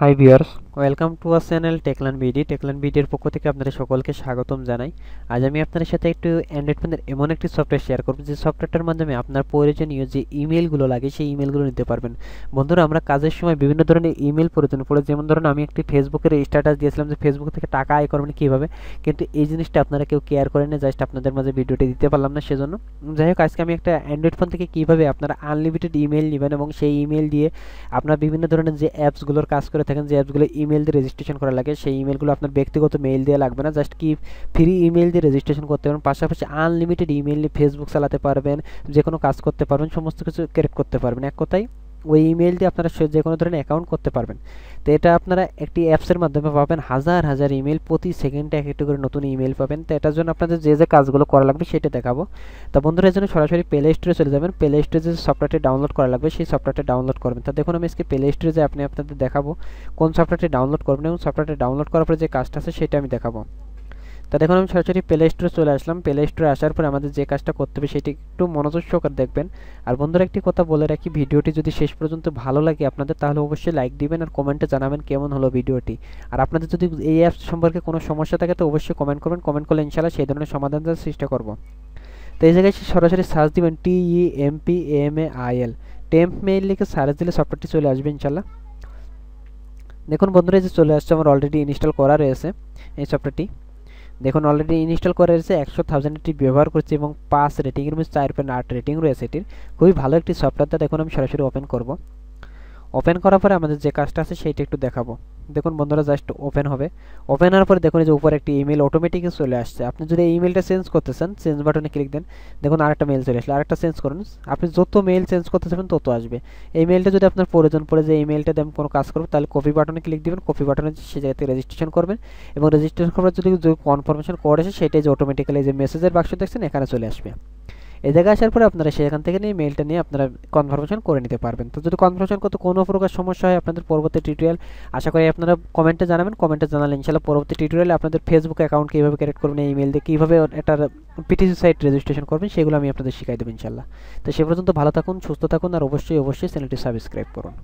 High viewers, welcome to our channel Techlan BD. Techlan বিডির পক্ষ থেকে আপনাদের সকলকে স্বাগতম জানাই। আজ আমি আপনাদের সাথে একটু অ্যান্ড্রয়েড ফোনের এমন একটি সফটওয়্যার শেয়ার করব যে সফটওয়্যারটার মাধ্যমে আপনার প্রয়োজনীয় যে ইমেলগুলো লাগে সেই ইমেলগুলো নিতে পারবেন। বন্ধুরা, আমরা কাজের সময় বিভিন্ন ধরনের ইমেল প্রয়োজন পড়ে, যেমন ধরুন আমি একটি ফেসবুকের স্ট্যাটাস দিয়েছিলাম যে ফেসবুক থেকে টাকা আয় করবেন কীভাবে, কিন্তু এই জিনিসটা আপনারা কেউ কেয়ার করেন না, জাস্ট আপনাদের মাঝে ভিডিওটি দিতে পারলাম না সেজন্য। যাই হোক, আজকে আমি একটা অ্যান্ড্রয়েড ফোন থেকে কীভাবে আপনারা আনলিমিটেড ইমেল নেবেন এবং সেই ইমেল দিয়ে আপনার বিভিন্ন ধরনের যে অ্যাপসগুলোর কাজ করে থাকেন, যে অ্যাপসগুলো ইমেল দিয়ে রেজিস্ট্রেশন করা লাগে, সেই ইমেলগুলো আপনার ব্যক্তিগত মেইল দিয়ে লাগবে না, জাস্ট কি ফ্রি ইমেল দিয়ে রেজিস্ট্রেশন করতে পারবেন। পাশাপাশি আনলিমিটেড ইমেল নিয়ে ফেসবুক চালাতে পারবেন, যে কোনো কাজ করতে পারবেন, সমস্ত কিছু ক্রিয়েট করতে পারবেন। এক কথায় ওই ইমেল দিয়ে আপনারা যে কোনো ধরনের অ্যাকাউন্ট করতে পারবেন। তো এটা আপনারা একটি অ্যাপসের মাধ্যমে পাবেন হাজার হাজার ইমেল, প্রতি সেকেন্ডে এক একটি করে নতুন ইমেল পাবেন। তো এটার জন্য আপনাদের যে যে কাজগুলো করা লাগবে সেটা দেখাবো। তো বন্ধুরা, এর জন্য সরাসরি প্লে স্টোরে চলে যাবেন। প্লে স্টোরে যে সফটওয়্যারটি ডাউনলোড করা লাগবে সেই সফটওয়্যারটি ডাউনলোড করবেন। তো দেখুন, আমি আজকে প্লে স্টোরে যে আপনাদের দেখাবো কোন সফটওয়্যারটি ডাউনলোড করবেন এবং সফটওয়্যারটি ডাউনলোড করার পরে যে কাজটা আছে সেটা আমি দেখাবো। তো দেখুন, আমি সরাসরি প্লে স্টোরে চলে আসলাম। প্লে স্টোরে আসার পরে আমাদের যে কাজটা করতে হবে সেটি একটু মনোযোগ সহকারে দেখবেন। আর বন্ধুরা, একটি কথা বলে রাখি, ভিডিওটি যদি শেষ পর্যন্ত ভালো লাগে আপনাদের, তাহলে অবশ্যই লাইক দিবেন আর কমেন্টে জানাবেন কেমন হলো ভিডিওটি। আর আপনাদের যদি এই অ্যাপস সম্পর্কে কোনো সমস্যা থাকে তো অবশ্যই কমেন্ট করবেন। কমেন্ট করলে ইনশাআল্লাহ সেই ধরনের সমাধান দেওয়ার চেষ্টা করব। তো এই জায়গায় সরাসরি সার্চ দিবেন TEMPMAIL, টেম্প মেইল লিখে সার্চ দিলে সফটওয়্যারটি চলে আসবে ইনশাআল্লাহ। দেখুন বন্ধুরা, এই যে চলে আসছে, আমার অলরেডি ইনস্টল করা রয়েছে এই সফটওয়্যারটি। দেখুন, অলরেডি ইনস্টল করা রয়েছে, 100,000 এটি ব্যবহার করছি এবং 5 রেটিংয়ের মধ্যে 4.8 রেটিং রয়েছে এটির। খুবই ভালো একটি সফটওয়্যারটা। দেখুন, আমি সরাসরি ওপেন করব। ওপেন করার পরে আমাদের যে কাজটা আছে সেইটা একটু দেখাবো। দেখুন বন্ধুরা, জাস্ট ওপেন হবে। ওপেন হওয়ার পরে দেখুন, এই যে উপরে একটি ইমেল অটোমেটিক চলে আসছে। আপনি যদি এই ইমেলটা চেঞ্জ করতে চান, চেঞ্জ বাটনে ক্লিক দেন। দেখুন, আরেকটা মেল চলে আসলে, আরেকটা চেঞ্জ করুন। আপনি যত মেল চেঞ্জ করতে চাবেন তত আসবে। এই মেলটা যদি আপনার প্রয়োজন পড়ে যে এই মেলটা দিয়ে আমি কোনো কাজ করবো, তাহলে কপি বাটনে ক্লিক দিবেন। কপি বাটনে সে জায়গাতে রেজিস্ট্রেশন করবেন এবং রেজিস্ট্রেশন করার যদি কনফার্মেশন কোড আসে সেটাই যে অটোমেটিক্যালি যে মেসেজের বাক্স দেখছেন এখানে চলে আসবে। এই জায়গায় আসার পরে আপনারা সেখান থেকে নিয়ে মেলটা নিয়ে আপনারা কনফার্মেশন করে নিতে পারবেন। তো যদি কনফার্মেশন করতে কোনো প্রকার সমস্যা হয় আপনাদের পরবর্তী টিউটোরিয়াল আশা করি আপনারা কমেন্টে জানাবেন। কমেন্টে জানালে ইনশাআল্লাহ পরবর্তী টিউটোরিয়ালে আপনাদের ফেসবুক অ্যাকাউন্ট কীভাবে ক্রিয়েট করবেন, এই ইমেল দিয়ে কীভাবে এটার পিটিসি সাইট রেজিস্ট্রেশন করবেন সেগুলো আমি আপনাদের শিখাই দেবো ইনশাআল্লাহ। তো সে পর্যন্ত ভালো থাকুন, সুস্থ থাকুন আর অবশ্যই চ্যানেলটি সাবস্ক্রাইব করুন।